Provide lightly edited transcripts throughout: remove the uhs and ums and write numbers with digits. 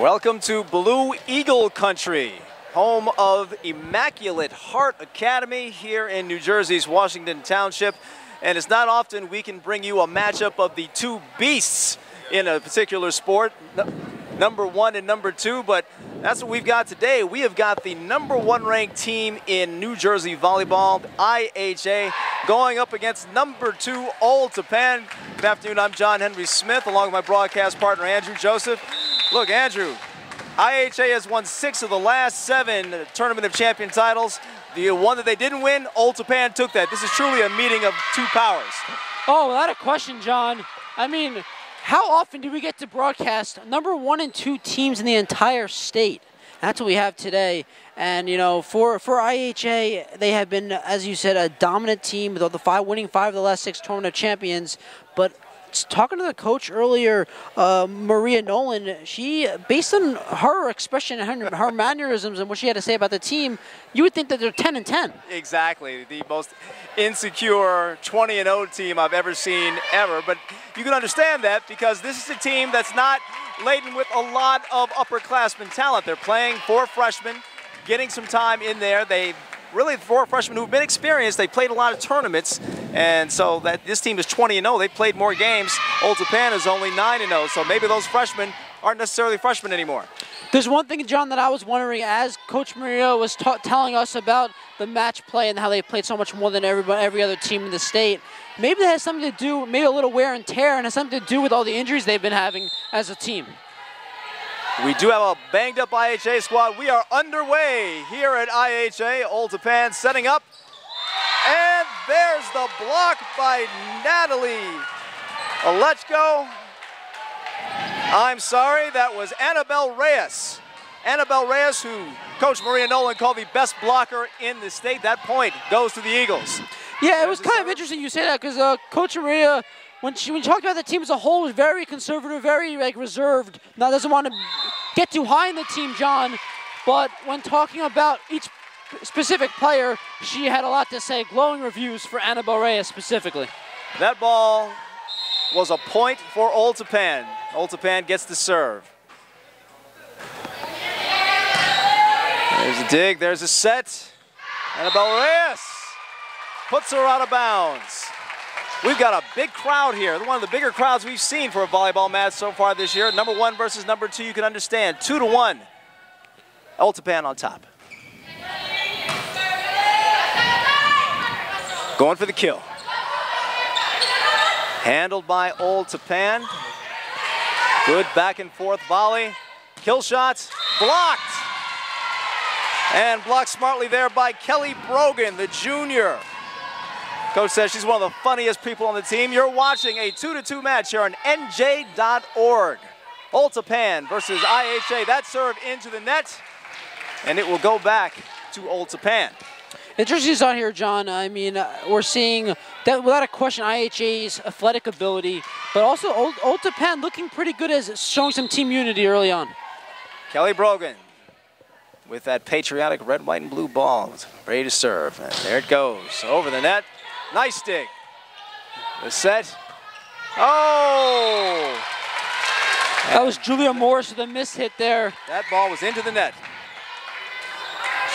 Welcome to Blue Eagle Country, home of Immaculate Heart Academy here in New Jersey's Washington Township. And it's not often we can bring you a matchup of the two beasts in a particular sport, number one and number two, but that's what we've got today. We have got the #1 ranked team in New Jersey volleyball, IHA, going up against #2 Old Tappan. Good afternoon, I'm John Henry Smith, along with my broadcast partner, Andrew Joseph. Look, Andrew, IHA has won 6 of the last 7 Tournament of Champion titles. The one that they didn't win, Old Tappan took that. This is truly a meeting of two powers. Oh, without a question, John. I mean, how often do we get to broadcast #1 and 2 teams in the entire state? That's what we have today. And, you know, for IHA, they have been, as you said, a dominant team, winning 5 of the last 6 Tournament of Champions. But talking to the coach earlier, Maria Nolan, she, based on her expression and her mannerisms and what she had to say about the team, you would think that they're 10 and 10. Exactly, the most insecure 20-0 team I've ever seen ever. But you can understand that because this is a team that's not laden with a lot of upperclassmen talent. They're playing 4 freshmen, getting some time in there. They really 4 freshmen who've been experienced. They played a lot of tournaments, and so that this team is 20-0. They played more games. Old Tappan is only 9-0, so maybe those freshmen aren't necessarily freshmen anymore. There's one thing, John, that I was wondering as Coach Maria was telling us about the match play and how they played so much more than every other team in the state. Maybe that has something to do, maybe a little wear and tear, and has something to do with all the injuries they've been having as a team. We do have a banged-up IHA squad. We are underway here at IHA. Old Tappan setting up. And there's the block by Natalie Alechko. I'm sorry, that was Annabelle Reyes. Annabelle Reyes, who Coach Maria Nolan called the best blocker in the state. That point goes to the Eagles. Yeah, it was kind of interesting you say that because Coach Maria, when she talked about the team as a whole, was very conservative, very reserved. Now doesn't want to get too high in the team, John. But when talking about each specific player, she had a lot to say. Glowing reviews for Annabelle Reyes specifically. That ball was a point for Old Tappan. Old Tappan gets the serve. There's a dig. There's a set. Annabelle Reyes puts her out of bounds. We've got a big crowd here. One of the bigger crowds we've seen for a volleyball match so far this year. #1 versus #2, you can understand. 2-1. Old Tappan on top. Going for the kill. Handled by Old Tappan. Good back and forth volley. Kill shots. Blocked. And blocked smartly there by Kelly Brogan, the junior. Coach says she's one of the funniest people on the team. You're watching a 2-2 match here on NJ.ORG. Old Tappan versus IHA. That serve into the net, and it will go back to Old Tappan. Interesting on here, John. I mean, we're seeing that without a question IHA's athletic ability, but also Old Tappan looking pretty good as showing some team unity early on. Kelly Brogan with that patriotic red, white, and blue ball, ready to serve. And there it goes, over the net. Nice dig. The set. Oh! That was Julia Morris with a missed hit there. That ball was into the net.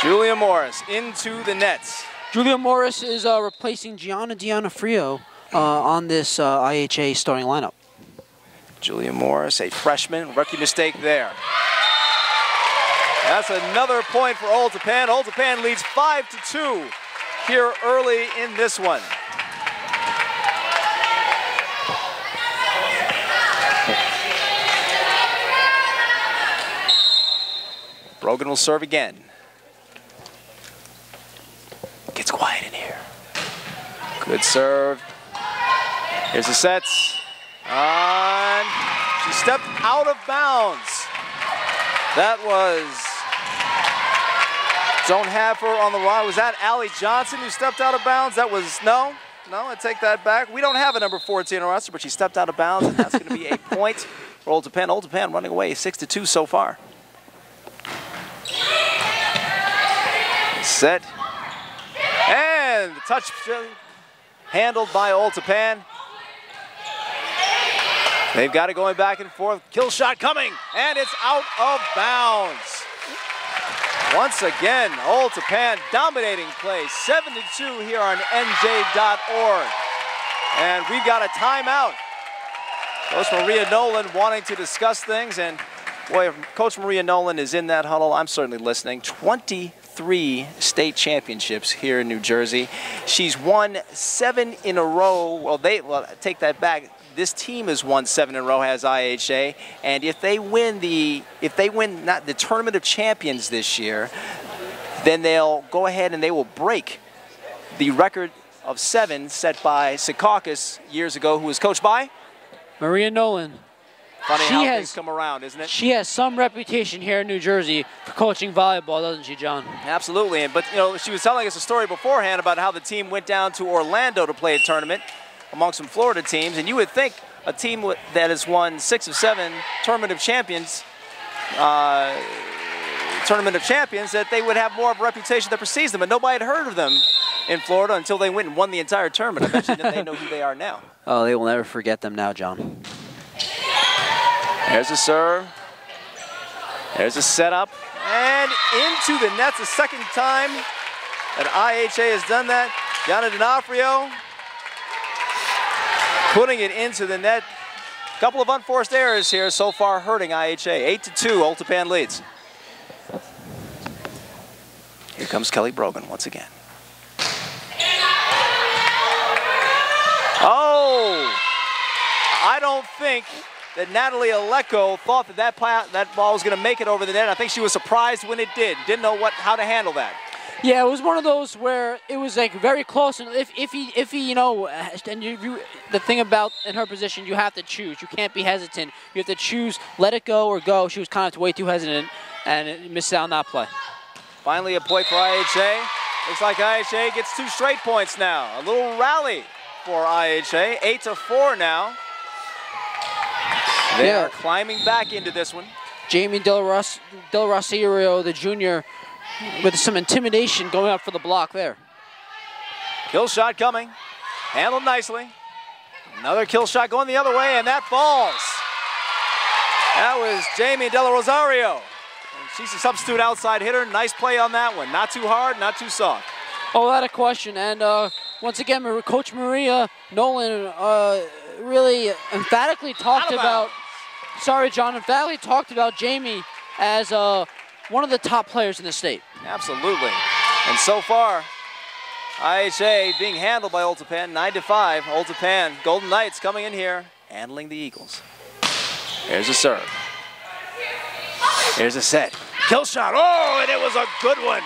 Julia Morris into the nets. Julia Morris is replacing Diana Frio on this IHA starting lineup. Julia Morris, a freshman, rookie mistake there. That's another point for Old Tappan. Old Tappan leads 5-2 here early in this one. Brogan will serve again. Gets quiet in here. Good serve. Here's the sets. And she stepped out of bounds. That was, don't have her on the line. Was that Allie Johnson who stepped out of bounds? That was, no, I take that back. We don't have a number 14 on our roster, but she stepped out of bounds, and that's going to be a point for Old Tappan. Old Tappan running away 6-2 so far. Set. And the touch handled by Old Tappan. They've got it going back and forth. Kill shot coming, and it's out of bounds. Once again, Old Tappan dominating play, 7-2 here on NJ.ORG. And we've got a timeout. Coach Maria Nolan wanting to discuss things, and boy, if Coach Maria Nolan is in that huddle, I'm certainly listening. 23 state championships here in New Jersey. She's won 7 in a row. Well, take that back. This team has won 7 in a row, has IHA, and if they win not the Tournament of Champions this year, then they'll go ahead and they will break the record of 7 set by Secaucus years ago, who was coached by Maria Nolan. Funny how things come around, isn't it? She has some reputation here in New Jersey for coaching volleyball, doesn't she, John? Absolutely, but you know, she was telling us a story beforehand about how the team went down to Orlando to play a tournament among some Florida teams, and you would think a team that has won 6 of 7 Tournament of Champions, that they would have more of a reputation that precedes them, but nobody had heard of them in Florida until they went and won the entire tournament. I bet you they know who they are now. Oh, they will never forget them now, John. There's a serve. There's a setup. And into the net, the second time that IHA has done that. Gianna D'Onofrio putting it into the net. A couple of unforced errors here so far hurting IHA. 8-2, Old Tappan leads. Here comes Kelly Brogan once again. Oh! I don't think that Natalie Aleko thought that ball was going to make it over the net. I think she was surprised when it did. Didn't know how to handle that. Yeah, it was one of those where it was like very close, and if he, you know, and the thing about in her position, you have to choose. You can't be hesitant. You have to choose, let it go or go. She was kind of way too hesitant, and it missed out on that play. Finally, a point for IHA. Looks like IHA gets 2 straight points now. A little rally for IHA. 8-4 now. They are climbing back into this one. Jamie Del Rosario, the junior, with some intimidation going up for the block there. Kill shot coming. Handled nicely. Another kill shot going the other way, and that falls. That was Jamie Del Rosario. She's a substitute outside hitter. Nice play on that one. Not too hard, not too soft. Oh, without a question. And once again, Coach Maria Nolan really emphatically talked about, emphatically talked about Jamie as one of the top players in the state. Absolutely. And so far, IHA being handled by Old Tappan, 9-5. Old Tappan, Golden Knights coming in here, handling the Eagles. Here's a serve. Here's a set. Kill shot. Oh, and it was a good one.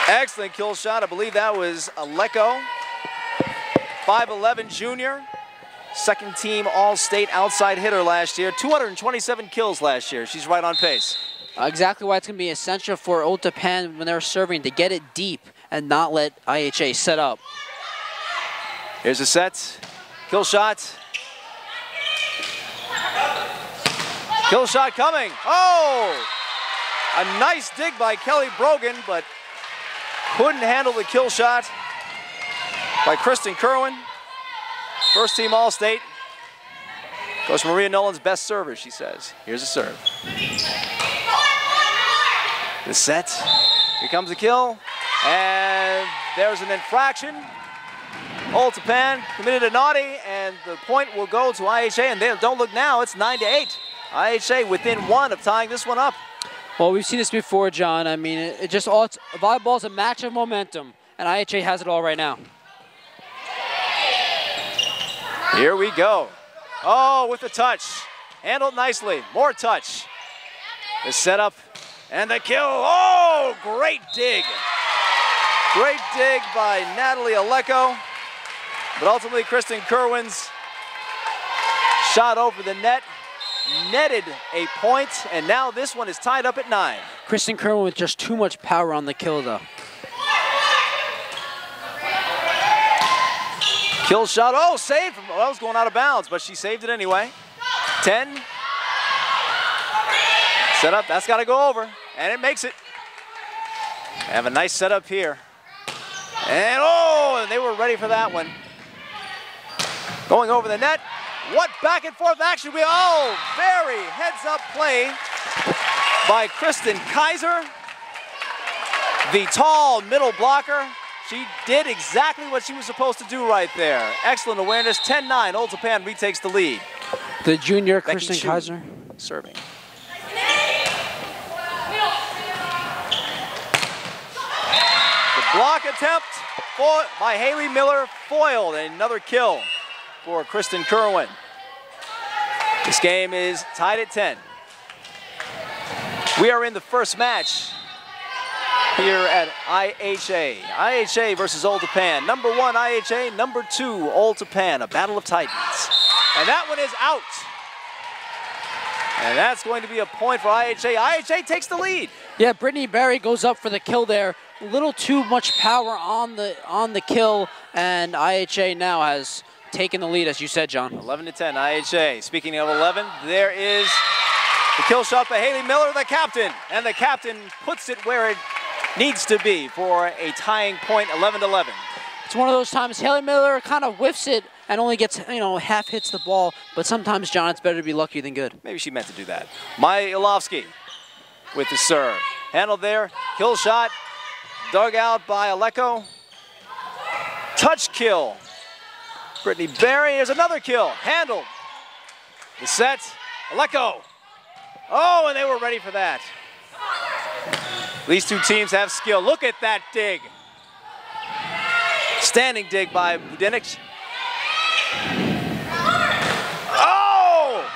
Excellent kill shot. I believe that was Aleko. 5'11" junior. Second team All-State outside hitter last year. 227 kills last year. She's right on pace. Exactly why it's going to be essential for Old Tappan when they're serving to get it deep and not let IHA set up. Here's a set. Kill shot. Kill shot coming. Oh! A nice dig by Kelly Brogan, but couldn't handle the kill shot by Kristen Kerwin. First team All-State. Coach Maria Nolan's best server, she says. Here's a serve. The set. Here comes the kill. And there's an infraction. Old Tappan committed a naughty, and the point will go to IHA. And they don't look now, it's 9-8. IHA within 1 of tying this one up. Well, we've seen this before, John. I mean, volleyball's a match of momentum, and IHA has it all right now. Here we go. Oh, with the touch. Handled nicely. More touch. The setup and the kill. Oh, great dig. Great dig by Natalie Aleko. But ultimately, Kristen Kerwin's shot over the net netted a point, and now this one is tied up at 9. Kristen Kerwin with just too much power on the kill, though. Kill shot, oh, saved. Well, that was going out of bounds, but she saved it anyway. 10. Setup, that's got to go over, and it makes it. Have a nice setup here. And oh, they were ready for that one. Going over the net. What back and forth action we, oh, very heads up play by Kristen Kaiser. The tall middle blocker. She did exactly what she was supposed to do right there. Excellent awareness, 10-9, Old Tappan retakes the lead. The junior Becky Kristen Chu Kaiser. serving. The block attempt by Haley Miller foiled, and another kill for Kristen Kerwin. This game is tied at 10. We are in the first match here at IHA. IHA versus Old Tappan. Number 1 IHA, number 2 Old Tappan, a battle of titans. And that one is out. And that's going to be a point for IHA. IHA takes the lead. Yeah, Brittany Berry goes up for the kill there. A little too much power on the kill, and IHA now has taken the lead, as you said, John. 11-10, IHA. Speaking of 11, there is the kill shot by Haley Miller, the captain. And the captain puts it where it needs to be for a tying point, 11-11. It's one of those times Haley Miller kind of whiffs it and only gets, half hits the ball. But sometimes, John, it's better to be lucky than good. Maybe she meant to do that. Maya Ilovsky with the serve. Handled there, kill shot, dug out by Aleko. Touch kill. Brittany Berry, here's another kill, handled. The set, Aleko. Oh, and they were ready for that. These two teams have skill. Look at that dig. Standing dig by Budinich. Oh!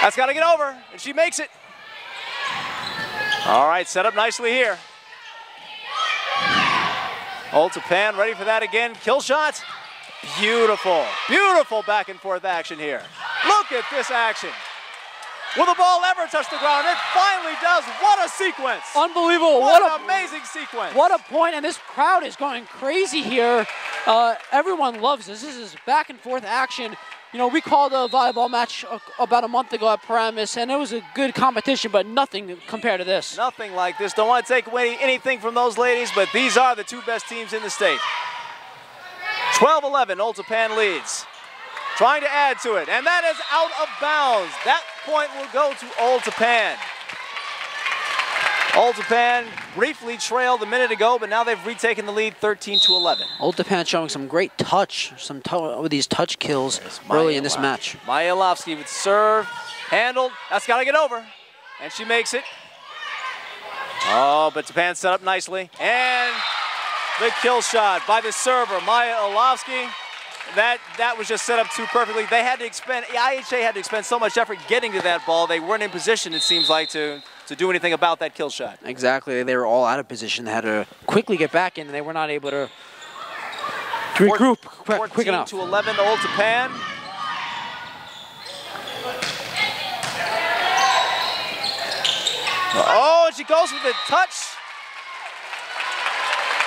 That's got to get over, and she makes it. All right, set up nicely here. Old Tappan ready for that again. Kill shot. Beautiful, beautiful back and forth action here. Look at this action. Will the ball ever touch the ground? It finally does. What a sequence. Unbelievable. What an amazing sequence. What a point, and this crowd is going crazy here. Everyone loves this. This is back and forth action. We called a volleyball match about a month ago at Paramus, and it was a good competition, but nothing compared to this. Nothing like this. Don't want to take away anything from those ladies, but these are the two best teams in the state. 12-11, Old Tappan leads. Trying to add to it, and that is out of bounds. That point will go to Old Tappan. Old Tappan briefly trailed a minute ago, but now they've retaken the lead 13-11. Old Tappan showing some great touch, with these touch kills early in this match. Maya Ilovsky with serve, handled. That's got to get over, and she makes it. Oh, but Tappan set up nicely, and the kill shot by the server, Maya Ilovsky. That was just set up too perfectly. They had to IHA had to expend so much effort getting to that ball. They weren't in position, it seems like, to do anything about that kill shot. Exactly. They were all out of position. They had to quickly get back in, and they were not able to regroup quick enough. 14-11 to Old Tappan. Oh, and she goes with the touch.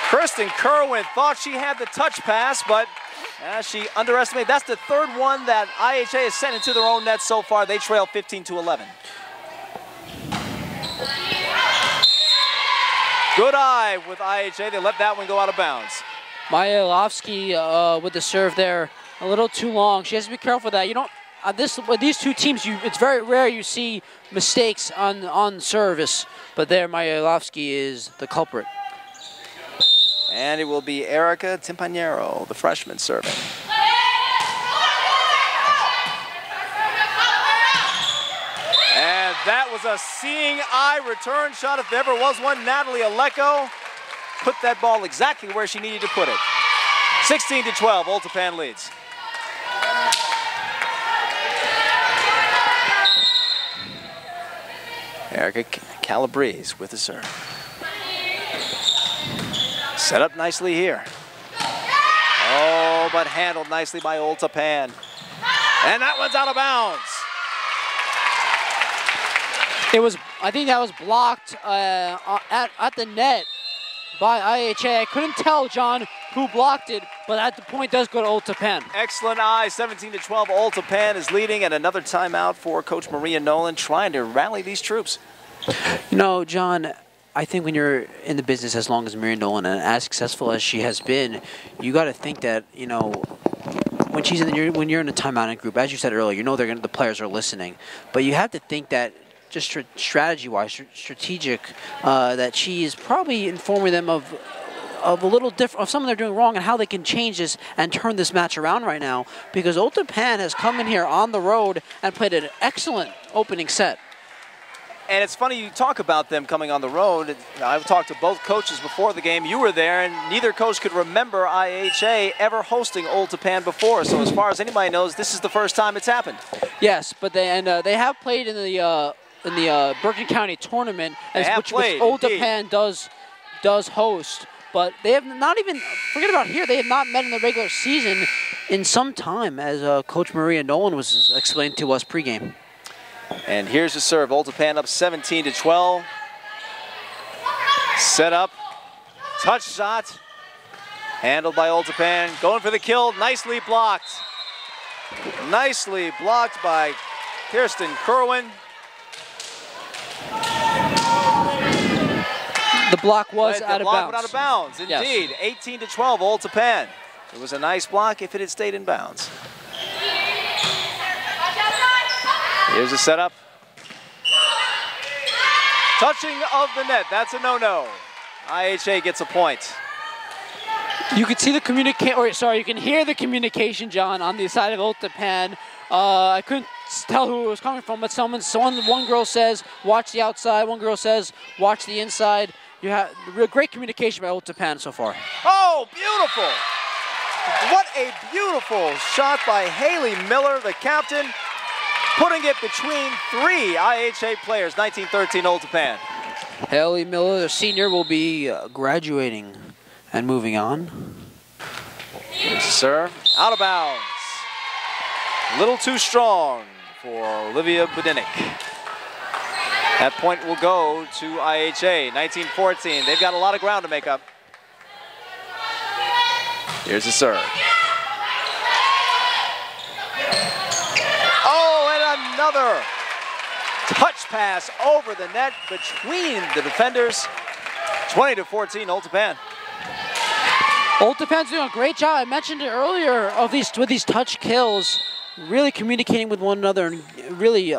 Kristen Kerwin thought she had the touch pass, but she underestimated. That's the third one that IHA has sent into their own net so far. They trail 15-11. Good eye with IHA. They let that one go out of bounds. Maya Ilovsky with the serve there, a little too long. She has to be careful of that. With these two teams, it's very rare you see mistakes on service, but there Maya Ilovsky is the culprit. And it will be Erica Timpanero, the freshman, serving. And that was a seeing eye return shot if there ever was one. Natalie Aleko put that ball exactly where she needed to put it. 16-12, Old Tappan leads. Erica Calabrese with the serve. Set up nicely here. Oh, but handled nicely by Old Tappan. And that one's out of bounds. I think that was blocked at the net by IHA. I couldn't tell, John, who blocked it, but at the point does go to Old Tappan. Excellent eye, 17-12. Old Tappan is leading, and another timeout for Coach Maria Nolan trying to rally these troops. John, I think when you're in the business as long as Maria Nolan and as successful as she has been, you got to think that, when when when you're in a timeout group, as you said earlier, you know the players are listening, but you have to think that just strategy-wise, strategic, that she is probably informing them of a little different, of something they're doing wrong and how they can change this and turn this match around right now, because Old Tappan has come in here on the road and played an excellent opening set. And it's funny you talk about them coming on the road. I've talked to both coaches before the game. You were there, and neither coach could remember IHA ever hosting Old Tappan before. So as far as anybody knows, this is the first time it's happened. Yes, but they have played in the Bergen County tournament, which Old Tappan does host. But they have not even, forget about here, they have not met in the regular season in some time, as Coach Maria Nolan was explaining to us pregame. And here's the serve. Old Tappan up 17-12. Set up. Touch shot. Handled by Old Tappan. Going for the kill. Nicely blocked. Nicely blocked by Kirsten Kerwin. The block was out of bounds. The block went out of bounds, indeed. Yes. 18-12, Old Tappan. It was a nice block if it had stayed in bounds. Here's a setup. Touching of the net. That's a no-no. IHA gets a point. You can see the you can hear the communication, John, on the side of Old Tappan. I couldn't tell who it was coming from, but one girl says, watch the outside. One girl says, watch the inside. You have great communication by Old Tappan so far. Oh, beautiful! What a beautiful shot by Haley Miller, the captain, putting it between three IHA players, 1913 Old Tappan. Haley Miller, the senior, will be graduating and moving on. Here's the serve, out of bounds. A little too strong for Olivia Budinik. That point will go to IHA, 1914. They've got a lot of ground to make up. Here's the serve. Oh, and another touch pass over the net between the defenders. 20-14, Old Tappan. Old Tappan's doing a great job. I mentioned it earlier with these touch kills, really communicating with one another and really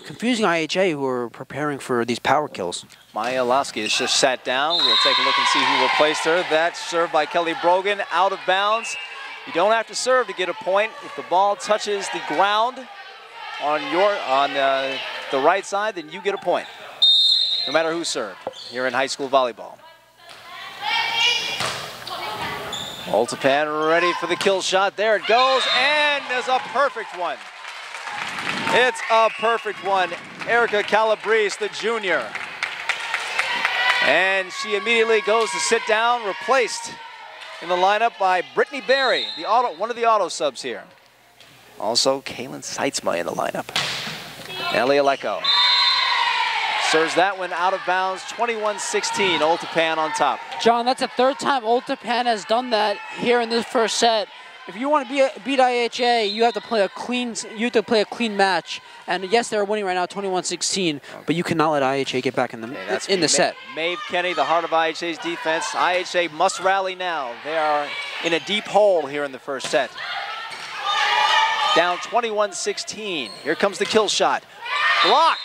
confusing IHA, who are preparing for these power kills. Maya Lasky has just sat down. We'll take a look and see who replaced her. That's served by Kelly Brogan, out of bounds. You don't have to serve to get a point. If the ball touches the ground on the right side, then you get a point, no matter who served here in high school volleyball. Old Tappan ready for the kill shot. There it goes, and there's a perfect one. It's a perfect one. Erica Calabrese, the junior. And she immediately goes to sit down, replaced in the lineup by Brittany Berry, one of the auto subs here. Also, Kaylin Seitzma in the lineup. Ellie Aleko serves that one out of bounds, 21-16, Old Tappan on top. John, that's the third time Old Tappan has done that here in this first set. If you want to beat IHA, you have to play a clean match. And yes, they're winning right now, 21-16. But you cannot let IHA get back in the set. Maeve Kenny, the heart of IHA's defense. IHA must rally now. They are in a deep hole here in the first set. Down 21-16. Here comes the kill shot. Blocked,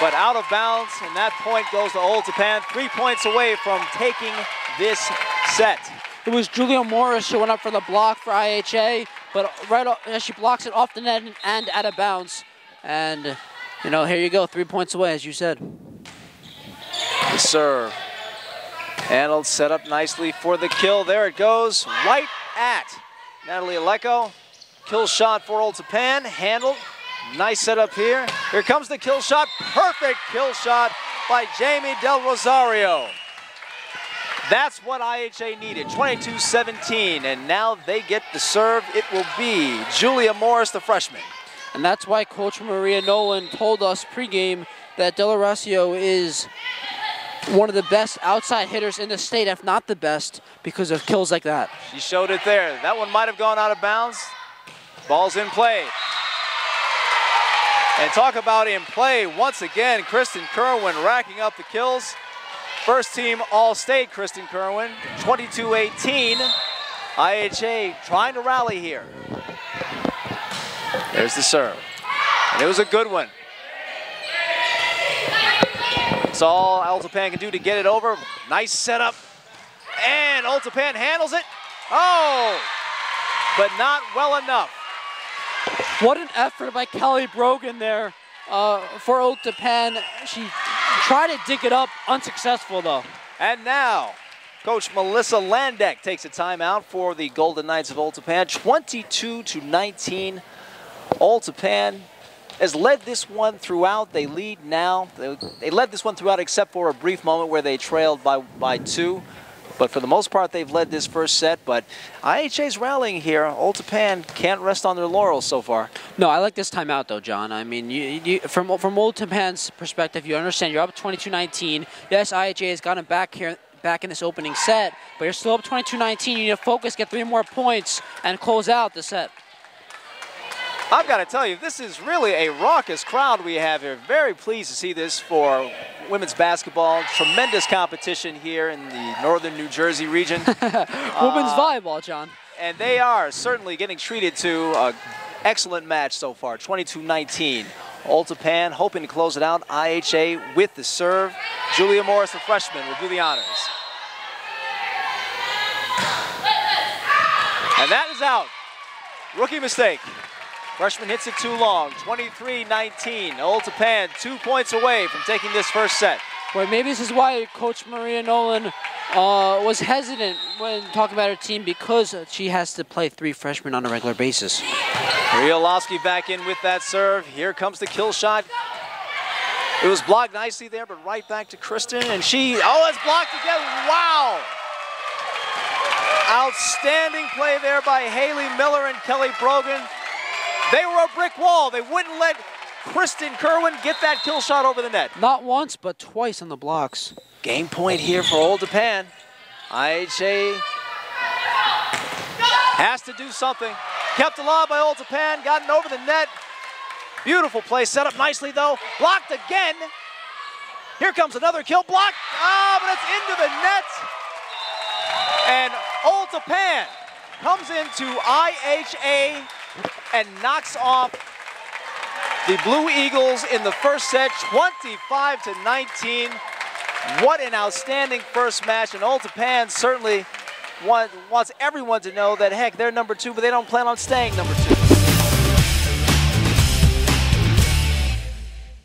but out of bounds, and that point goes to Old Tappan, 3 points away from taking this set. It was Julia Morris who went up for the block for IHA, but she blocks it off the net and out of bounds. And, you know, here you go, 3 points away, as you said. The serve. Handled, set up nicely for the kill. There it goes, right at Natalie Aleko. Kill shot for Old Tappan, handled. Nice setup here. Here comes the kill shot. Perfect kill shot by Jamie Del Rosario. That's what IHA needed, 22-17, and now they get the serve. It will be Julia Morris, the freshman. And that's why Coach Maria Nolan told us pregame that Del Rosario is one of the best outside hitters in the state, if not the best, because of kills like that. She showed it there. That one might have gone out of bounds. Ball's in play. And talk about in play, once again, Kristen Kerwin racking up the kills. First team All-State, Kristen Kerwin, 22-18. IHA trying to rally here. There's the serve. And it was a good one. That's all Ultapan can do to get it over. Nice setup. And Ultapan handles it. Oh, but not well enough. What an effort by Kelly Brogan there for Ultapan. She tried to dig it up, unsuccessful though. And now, Coach Melissa Landeck takes a timeout for the Golden Knights of Ultapan. 22-19. Ultapan has led this one throughout. They lead now. They led this one throughout except for a brief moment where they trailed by 2. But for the most part, they've led this first set. But IHA's rallying here. Ultapan can't rest on their laurels so far. No, I like this timeout though, John. I mean, from Ultapan's perspective, you understand you're up 22-19. Yes, IHA has gotten back in this opening set, but you're still up 22-19. You need to focus, get 3 more points, and close out the set. I've got to tell you, this is really a raucous crowd we have here. Very pleased to see this for women's basketball. Tremendous competition here in the northern New Jersey region. Women's volleyball, John. And they are certainly getting treated to an excellent match so far, 22-19. Ultapan hoping to close it out. IHA with the serve. Julia Morris, the freshman, will do the honors. And that is out. Rookie mistake. Freshman hits it too long. 23-19. Ultapan 2 points away from taking this first set. Well, maybe this is why Coach Maria Nolan was hesitant when talking about her team, because she has to play 3 freshmen on a regular basis. Riolowski back in with that serve. Here comes the kill shot. It was blocked nicely there, but right back to Kristen, and she, oh, it's blocked again. Wow! Outstanding play there by Haley Miller and Kelly Brogan. They were a brick wall. They wouldn't let Kristen Kerwin get that kill shot over the net. Not once, but twice on the blocks. Game point here for Ultapan. IHA has to do something. Kept alive by Ultapan, gotten over the net. Beautiful play, set up nicely though. Blocked again. Here comes another kill, blocked. Oh, but it's into the net. And Ultapan comes into IHA and knocks off the Blue Eagles in the first set, 25-19. What an outstanding first match, and Ultapan certainly wants everyone to know that, heck, they're number 2, but they don't plan on staying number 2.